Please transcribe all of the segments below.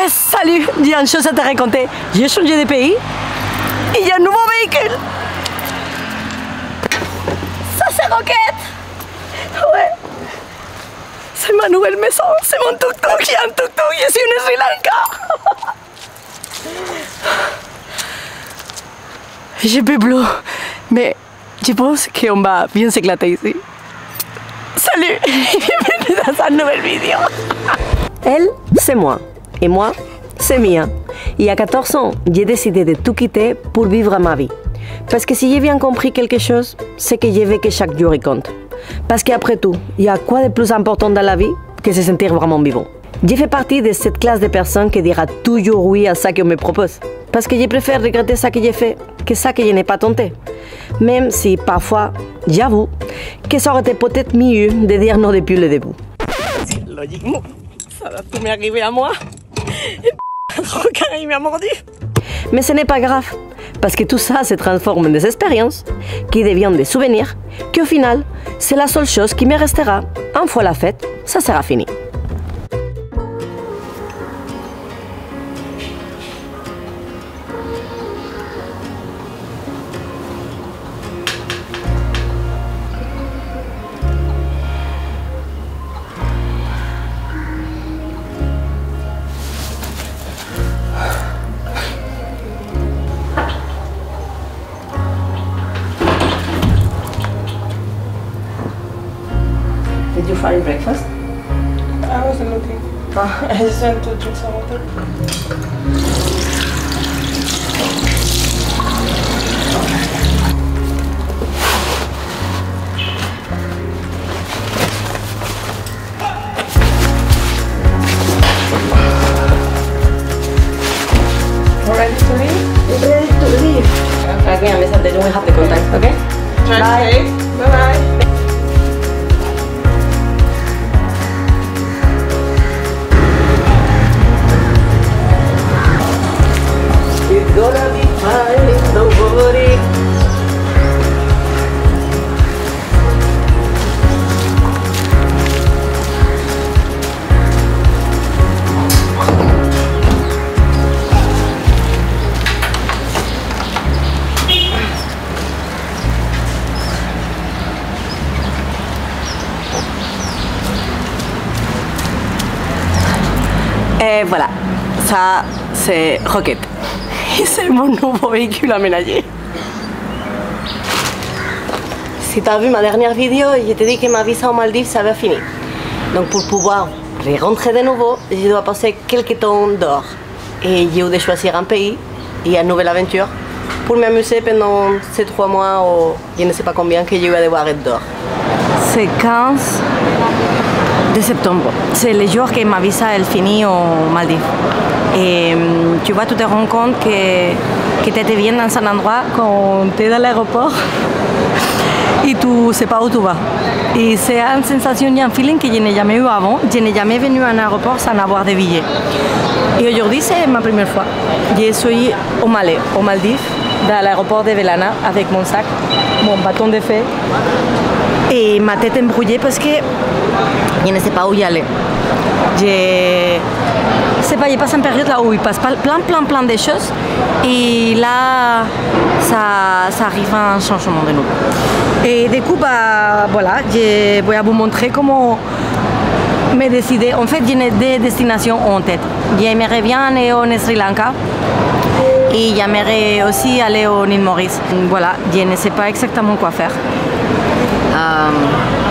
Yes, salut, il y a une chose à te raconter. J'ai changé de pays et il y a un nouveau véhicule. Ça c'est Rocket. Ouais. C'est ma nouvelle maison, c'est mon tuk-tuk, il y a un tuk-tuk, je suis une Sri Lanka. J'ai bu bleu, mais je pense qu'on va bien s'éclater ici. Salut, bienvenue dans cette nouvelle vidéo. Elle, c'est moi. Et moi, c'est Mia. Il y a 14 ans, j'ai décidé de tout quitter pour vivre ma vie. Parce que si j'ai bien compris quelque chose, c'est que je veux que chaque jour y compte. Parce qu'après tout, il y a quoi de plus important dans la vie que se sentir vraiment vivant. Je fais partie de cette classe de personnes qui dira toujours oui à ça qu'on me propose. Parce que je préfère regretter ça que j'ai fait que ça que je n'ai pas tenté. Même si parfois, j'avoue que ça aurait été peut-être mieux de dire non depuis le début. Logiquement, ça va tout m'arriver à moi. Il m'a mordu. Mais ce n'est pas grave, parce que tout ça se transforme en des expériences qui deviennent des souvenirs, qu'au final, c'est la seule chose qui me restera. Une fois la fête, ça sera fini. Did you find breakfast? I wasn't looking. I just went to drink some water. Ready to leave? Ready to leave. Aquí a mesa, then we have the contact, okay? Drive Bye. safe. Bye-bye. It's gonna be fine, don't worry. Et voilà, ça c'est Rocket. Et c'est mon nouveau véhicule aménagé. Si tu as vu ma dernière vidéo, je t'ai dit que ma visa aux Maldives, ça va finir. Donc pour pouvoir rentrer de nouveau, je dois passer quelques temps dehors. Et j'ai eu de choisir un pays et une nouvelle aventure pour m'amuser pendant ces 3 mois ou je ne sais pas combien que je vais devoir être dehors. C'est 15 de septembre. C'est le jour que ma visa elle finit aux Maldives. Et tu vois, tu te rends compte que tu étais bien dans un endroit quand tu es dans l'aéroport et tu ne sais pas où tu vas. Et c'est une sensation et un feeling que je n'ai jamais eu avant. Je n'ai jamais venu à un aéroport sans avoir de billet. Et aujourd'hui, c'est ma première fois. Je suis au Malais, aux Maldives, dans l'aéroport de Velana avec mon sac, mon bâton de fée et ma tête embrouillée parce que je ne sais pas où y aller. Je passe une période là où il passe plein de choses et là ça arrive à un changement de nous. Et du coup voilà, je vais vous montrer comment me décider. En fait, j'ai des destinations en tête. J'aimerais bien aller au Sri Lanka et j'aimerais aussi aller au île Maurice. Voilà, je ne sais pas exactement quoi faire.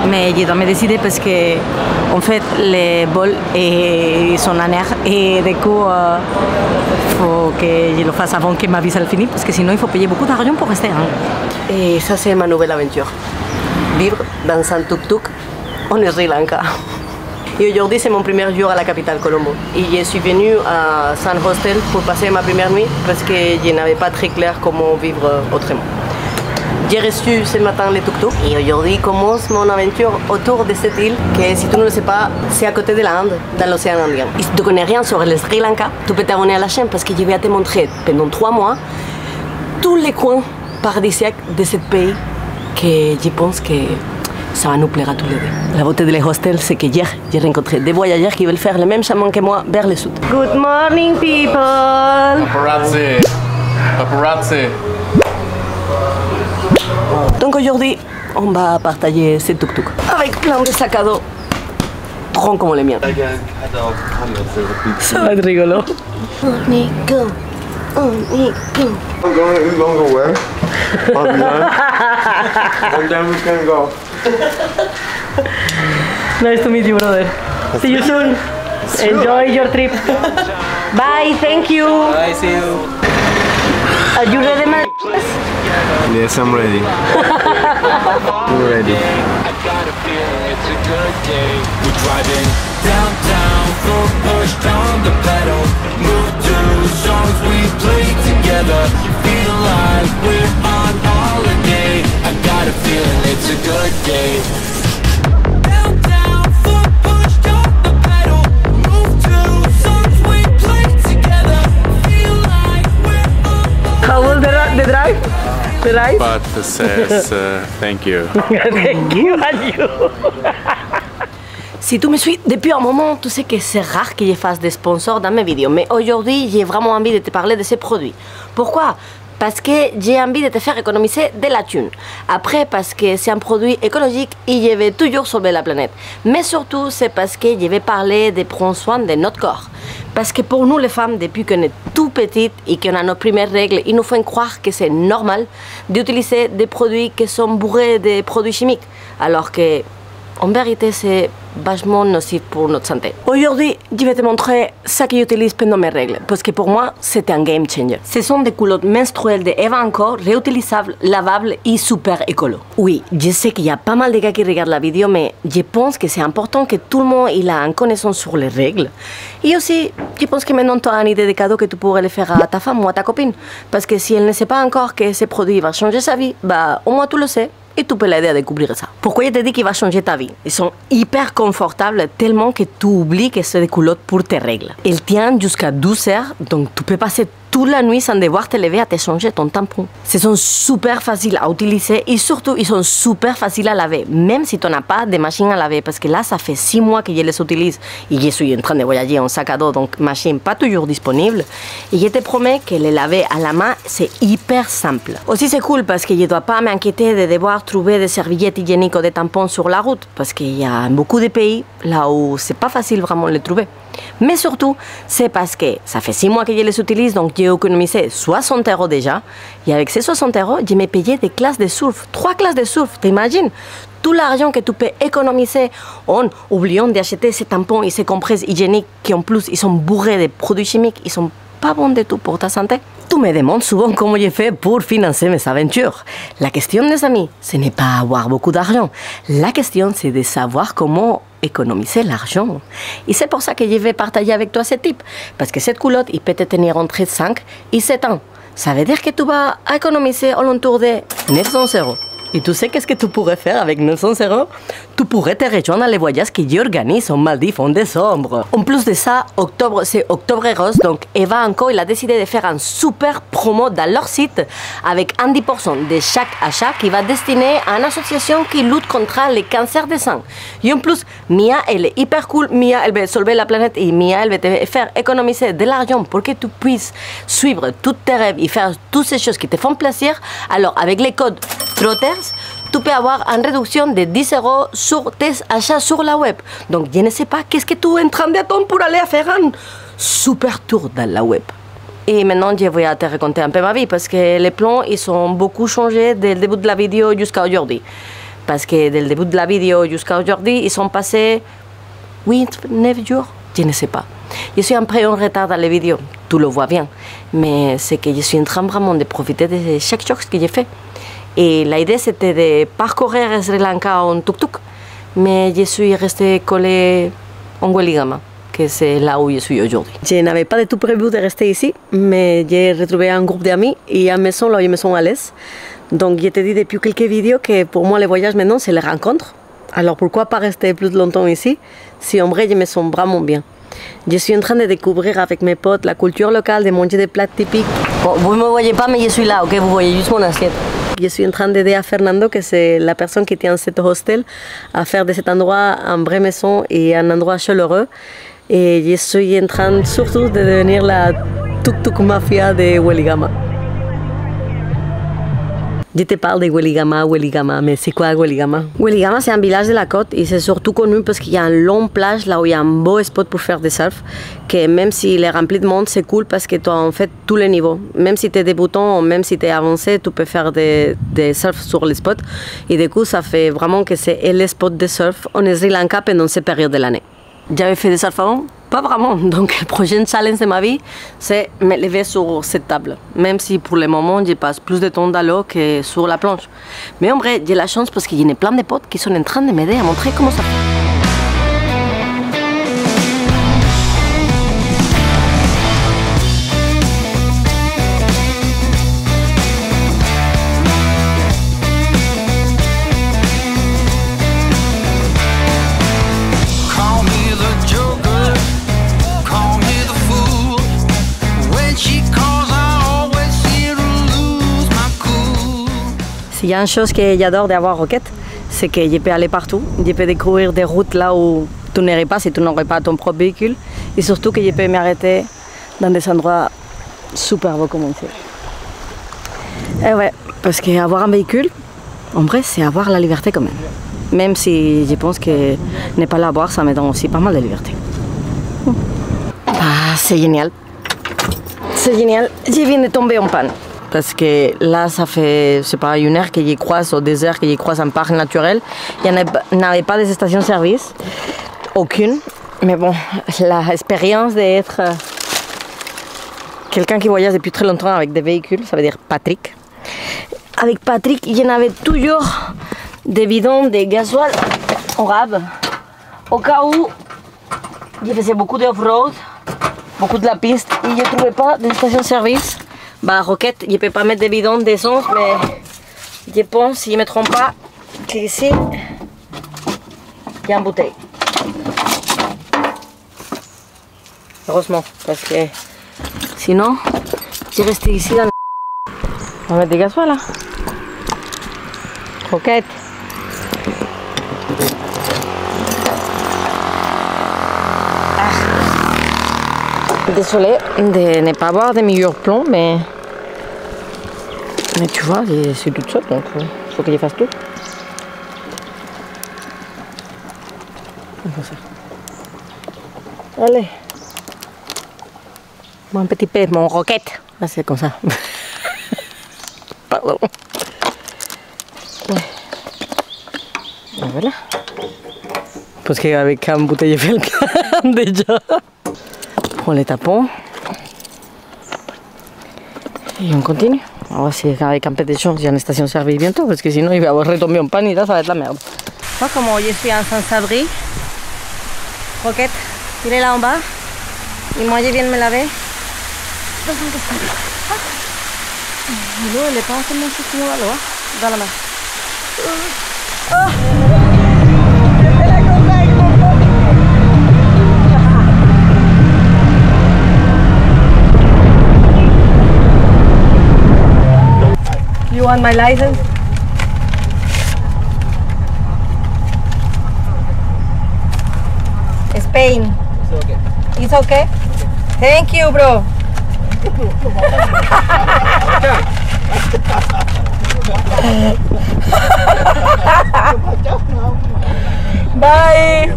Mais je dois me décider parce que en fait les vols sont en air et du coup il faut que je le fasse avant que ma visa elle finisse parce que sinon il faut payer beaucoup d'argent pour rester. Et ça c'est ma nouvelle aventure. Vivre dans un tuk-tuk en Sri Lanka. Et aujourd'hui c'est mon premier jour à la capitale Colombo. Et je suis venue à San Hostel pour passer ma première nuit parce que je n'avais pas très clair comment vivre autrement. J'ai reçu ce matin le tuk-tuk et aujourd'hui commence mon aventure autour de cette île que si tu ne le sais pas, c'est à côté de l'Inde, dans l'océan Indien. Et si tu ne connais rien sur le Sri Lanka, tu peux t'abonner à la chaîne parce que je vais te montrer pendant 3 mois tous les coins paradisiaques de ce pays que je pense que ça va nous plaire à tous les deux. La beauté de les hostels, c'est que hier, j'ai rencontré des voyageurs qui veulent faire le même chemin que moi vers le sud. Good morning, people! Paparazzi! Paparazzi! Donc aujourd'hui, on va partager ce tuk-tuk avec plein de sacs à dos ronds comme les miens. Ça va être rigolo. On y go, on y go. I'm going to where? And then we can go. Nice to meet you, brother. See you soon. Enjoy your trip. Bye, thank you. Bye, see you. Are you ready, man? Yes, I'm ready. I'm ready. I got a feeling it's a good day. We're driving downtown, full push on the pedal. Move to songs we play together. Feel like we're on holiday. I got a feeling it's a good day. Downtown, full push on the pedal. Move to songs we play together. Feel like we're on holiday. How was the drive? The ride? But says thank you. Thank you, and you. Si tu me suis depuis un moment, tu sais que c'est rare que je fasse des sponsors dans mes vidéos. Mais aujourd'hui, j'ai vraiment envie de te parler de ces produits. Pourquoi? Parce que j'ai envie de te faire économiser de la thune. Après, parce que c'est un produit écologique et je vais toujours sauver la planète. Mais surtout, c'est parce que je vais parler de prendre soin de notre corps. Parce que pour nous les femmes, depuis qu'on est tout petite et qu'on a nos premières règles, ils nous font croire que c'est normal d'utiliser des produits qui sont bourrés de produits chimiques. Alors que, en vérité, c'est vachement nocif pour notre santé. Aujourd'hui, je vais te montrer ce que j'utilise pendant mes règles, parce que pour moi, c'est un game changer. Ce sont des culottes menstruelles de Eva encore, réutilisables, lavables et super écolo. Oui, je sais qu'il y a pas mal de gars qui regardent la vidéo, mais je pense que c'est important que tout le monde ait une connaissance sur les règles. Et aussi, je pense que maintenant tu as une idée de cadeau que tu pourrais le faire à ta femme ou à ta copine. Parce que si elle ne sait pas encore que ce produit va changer sa vie, bah au moins tu le sais. Et tu peux l'aider à découvrir ça. Pourquoi je te dis qu'il va changer ta vie? Ils sont hyper confortables tellement que tu oublies que c'est des culottes pour tes règles. Ils tiennent jusqu'à 12 heures, donc tu peux passer toute la nuit sans devoir te lever à te changer ton tampon. Ils sont super faciles à utiliser et surtout ils sont super faciles à laver, même si tu n'as pas de machine à laver, parce que là ça fait 6 mois que je les utilise et je suis en train de voyager en sac à dos, donc machine pas toujours disponible. Et je te promets que les laver à la main c'est hyper simple. Aussi c'est cool parce que je ne dois pas m'inquiéter de devoir trouver des serviettes hygiéniques ou des tampons sur la route, parce qu'il y a beaucoup de pays là où c'est pas facile vraiment de les trouver. Mais surtout, c'est parce que ça fait 6 mois que je les utilise, donc j'ai économisé 60 € déjà. Et avec ces 60 €, je me payais des classes de surf, 3 classes de surf, t'imagines? Tout l'argent que tu peux économiser en oubliant d'acheter ces tampons et ces compresses hygiéniques qui en plus ils sont bourrés de produits chimiques, ils sont pas bons du tout pour ta santé. Tu me demandes souvent comment j'ai fait pour financer mes aventures. La question, mes amis, ce n'est pas avoir beaucoup d'argent. La question, c'est de savoir comment économiser l'argent. Et c'est pour ça que je vais partager avec toi ce type. Parce que cette culotte, il peut te tenir entre 5 et 7 ans. Ça veut dire que tu vas économiser au l'entour de 900 €. Et tu sais qu'est-ce que tu pourrais faire avec 900 €? Tu pourrais te rejoindre les voyages que j'organise en Maldives en décembre. En plus de ça, octobre, c'est Octobre Rose, donc Eva encore, il a décidé de faire un super promo dans leur site avec un 10% de chaque achat qui va destiné à une association qui lutte contre le cancer des seins. Et en plus, Mia, elle est hyper cool. Mia, elle va sauver la planète et Mia, elle va te faire économiser de l'argent pour que tu puisses suivre tous tes rêves et faire toutes ces choses qui te font plaisir. Alors, avec les codes Trotters, tu peux avoir une réduction de 10 € sur tes achats sur la web. Donc, je ne sais pas qu'est-ce que tu es en train d'attendre pour aller faire un super tour dans la web. Et maintenant, je vais te raconter un peu ma vie parce que les plans, ils ont beaucoup changé dès le début de la vidéo jusqu'à aujourd'hui. Parce que dès le début de la vidéo jusqu'à aujourd'hui, ils sont passés 8, 9 jours, je ne sais pas. Je suis un peu en retard dans les vidéos, tu le vois bien. Mais c'est que je suis en train vraiment de profiter de chaque chose que j'ai fait. Et l'idée, c'était de parcourir Sri Lanka en tuk-tuk. Mais je suis restée collée en Weligama, que c'est là où je suis aujourd'hui. Je n'avais pas du tout prévu de rester ici, mais j'ai retrouvé un groupe d'amis et une maison là où je me sens à l'aise. Donc, je te dis depuis quelques vidéos que pour moi, les voyages maintenant, c'est les rencontres. Alors, pourquoi pas rester plus longtemps ici si en vrai, je me sens vraiment bien. Je suis en train de découvrir avec mes potes la culture locale, de manger des plats typiques. Bon, vous ne me voyez pas, mais je suis là, ok? Vous voyez juste mon assiette. Je suis en train d'aider à Fernando, que c'est la personne qui tient cet hostel, à faire de cet endroit une vraie maison et un endroit chaleureux. Et je suis en train surtout de devenir la tuk-tuk mafia de Weligama. Je te parle de Weligama, mais c'est quoi Weligama? Weligama, c'est un village de la côte et c'est surtout connu parce qu'il y a une longue plage là où il y a un beau spot pour faire des surf. Que même s'il est rempli de monde, c'est cool parce que tu as en fait tous les niveaux. Même si tu es débutant ou même si tu es avancé, tu peux faire des surf sur les spots. Et du coup, ça fait vraiment que c'est le spot de surf en Sri Lanka pendant cette période de l'année. J'avais fait des surf avant? Pas vraiment. Donc, le prochain challenge de ma vie, c'est me lever sur cette table. Même si pour le moment, je passe plus de temps dans l'eau que sur la planche. Mais en vrai, j'ai la chance parce qu'il y a plein de potes qui sont en train de m'aider à montrer comment ça fait. Il y a une chose que j'adore d'avoir Rocket, c'est que je peux aller partout, je peux découvrir des routes là où tu n'irais pas si tu n'aurais pas ton propre véhicule, et surtout que je peux m'arrêter dans des endroits super beaux comme ici. Et ouais, parce qu'avoir un véhicule, en vrai, c'est avoir la liberté quand même. Même si je pense que ne pas l'avoir, ça me donne aussi pas mal de liberté. Ah, c'est génial. C'est génial. Je viens de tomber en panne. Parce que là, ça fait, c'est pas une heure que j'y croise au désert, que j'y croise un parc naturel. Il n'y avait pas de stations-service, aucune. Mais bon, l'expérience d'être quelqu'un qui voyage depuis très longtemps avec des véhicules, ça veut dire Patrick. Avec Patrick, il y en avait toujours des bidons de gasoil en rab. Au cas où, je faisais beaucoup de off-road, beaucoup de la piste, et je ne trouvais pas de station-service. Bah, Rocket, je ne peux pas mettre des bidons d'essence, mais je pense, si je ne me trompe pas, qu'ici, il y a une bouteille. Heureusement, parce que sinon, j'ai resté ici dans le... On va mettre des gasoil là. Rocket. Désolée de ne pas avoir de meilleurs plans, mais tu vois, je suis toute seule, donc il faut que je fasse tout. Allez. Un petit peu, mon Rocket. Ah, c'est comme ça. Pardon. Et voilà. Parce qu'avec une bouteille, je fais le plein déjà. On les tapons et on continue. On va voir si avec un peu de chance il y a une station-service bientôt, parce que sinon il va avoir retombé en panne et là ça va être la merde. Moi, comment je suis en sans-abri, Rocket, il est là en bas et moi je viens de me laver. L'eau elle est pas tellement chaude dans l'eau, dans la main. You want my license? Spain. It's okay. It's okay? Thank you, bro. Bye.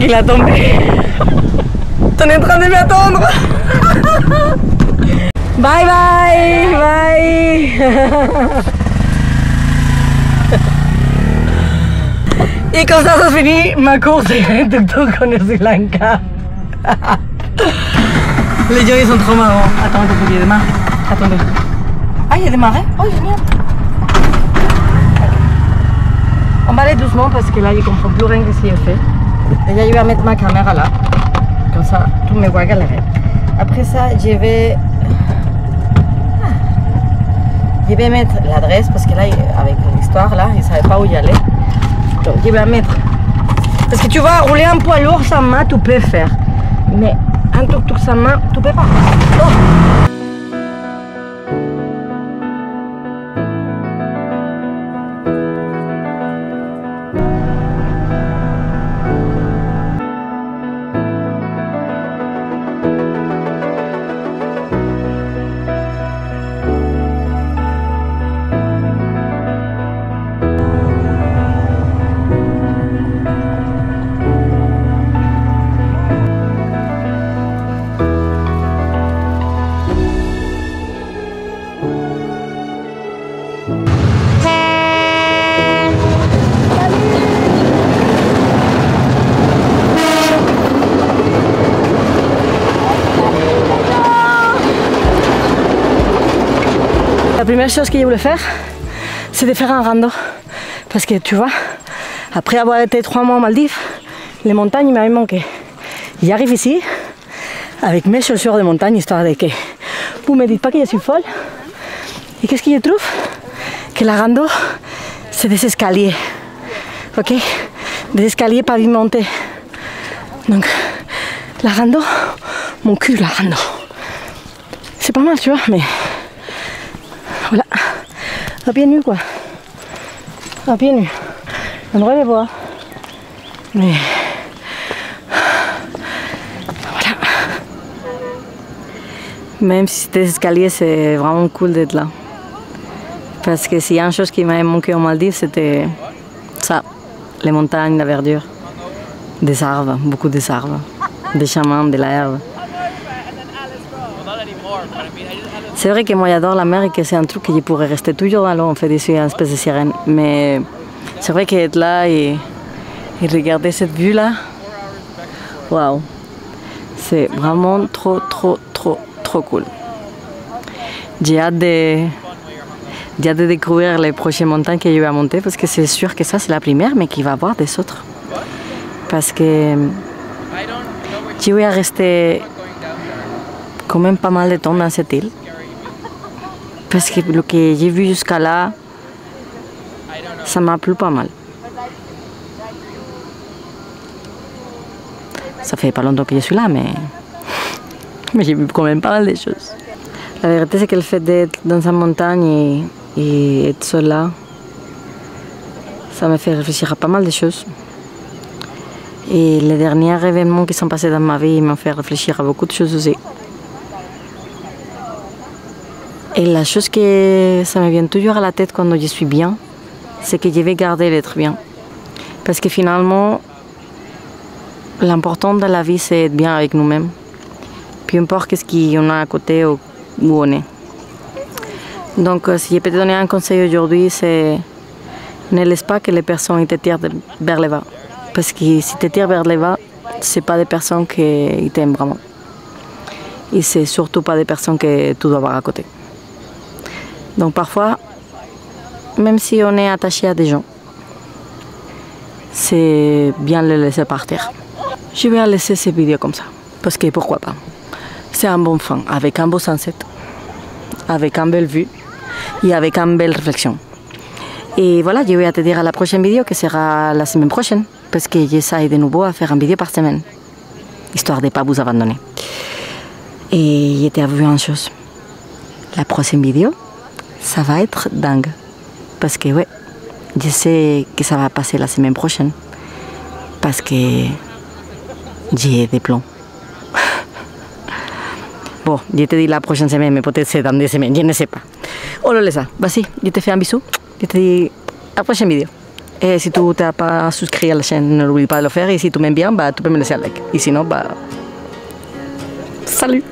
Il a tombé. T'en es en train de m'attendre. Bye bye. Bye. Et comme ça se finit ma course de tuk-tuk en Sri Lanka. Les gens ils sont trop marrants. Attends, il y a des marées. Attendez. Ah, il y a des marées. Oh, génial. On va aller doucement parce que là, je comprends plus rien que ce qu'il fait. Déjà, je vais mettre ma caméra là. Comme ça, tout me voit galérer. Après ça, je vais mettre l'adresse parce que là, avec l'histoire, là, il ne savait pas où y aller. Donc, je vais mettre. Parce que tu vois, rouler un poids lourd sans main, tu peux faire. Mais un tuk-tuk sans main, tu peux pas. Oh. La première chose que je voulais faire, c'est de faire un rando. Parce que tu vois, après avoir été 3 mois aux Maldives, les montagnes m'avaient manqué. J'arrive ici avec mes chaussures de montagne, histoire de que vous ne me dites pas que je suis folle. Et qu'est-ce que je trouve? Que la rando, c'est des escaliers. Ok? Des escaliers pavimentés. Donc, la rando, mon cul, la rando. C'est pas mal, tu vois, mais. Voilà, à pieds nus quoi, à pieds nus, on devrait les voir, mais voilà. Même si c'était escalier, c'est vraiment cool d'être là, parce que s'il y a une chose qui m'avait manqué aux Maldives, c'était ça, les montagnes, la verdure, des arbres, beaucoup des arbres, des chemins, de la herbe. C'est vrai que moi j'adore la mer et que c'est un truc que je pourrais rester toujours dans l'eau, en fait, je suis une espèce de sirène. Mais c'est vrai qu'être là et regarder cette vue-là, waouh, c'est vraiment trop cool. J'ai hâte de découvrir les prochaines montagnes que je vais monter parce que c'est sûr que ça c'est la première, mais qu'il va y avoir des autres. Parce que je vais rester quand même pas mal de temps dans cette île. Parce que ce que j'ai vu jusqu'à là, ça m'a plu pas mal. Ça fait pas longtemps que je suis là, mais j'ai vu quand même pas mal de choses. La vérité, c'est que le fait d'être dans une montagne et être seul là, ça me fait réfléchir à pas mal de choses. Et les derniers événements qui sont passés dans ma vie m'ont fait réfléchir à beaucoup de choses aussi. Et la chose que ça me vient toujours à la tête quand je suis bien, c'est que je vais garder d'être bien. Parce que finalement, l'important dans la vie, c'est être bien avec nous-mêmes. Peu importe ce qu'il y en a à côté ou où on est. Donc, si je peux te donner un conseil aujourd'hui, c'est ne laisse pas que les personnes te tirent vers le bas. Parce que si tu tires vers le bas, ce n'est pas des personnes qui t'aiment vraiment. Et c'est surtout pas des personnes que tu dois avoir à côté. Donc parfois, même si on est attaché à des gens, c'est bien de les laisser partir. Je vais laisser ces vidéos comme ça, parce que pourquoi pas. C'est un bon fin, avec un beau sunset, avec une belle vue et avec une belle réflexion. Et voilà, je vais te dire à la prochaine vidéo qui sera la semaine prochaine, parce que j'essaie de nouveau à faire une vidéo par semaine, histoire de ne pas vous abandonner. Et je t'ai avoué une chose, la prochaine vidéo, ça va être dingue. Parce que ouais, je sais que ça va passer la semaine prochaine. Parce que j'ai des plans. Bon, je te dis la prochaine semaine, mais peut-être c'est dans 2 semaines, je ne sais pas. Oh là là, vas-y, je te fais un bisou. Je te dis à la prochaine vidéo. Et si tu n'es pas souscrit à la chaîne, n'oublie pas de le faire. Et si tu m'aimes bien, bah, tu peux me laisser un like. Et sinon, bah, salut!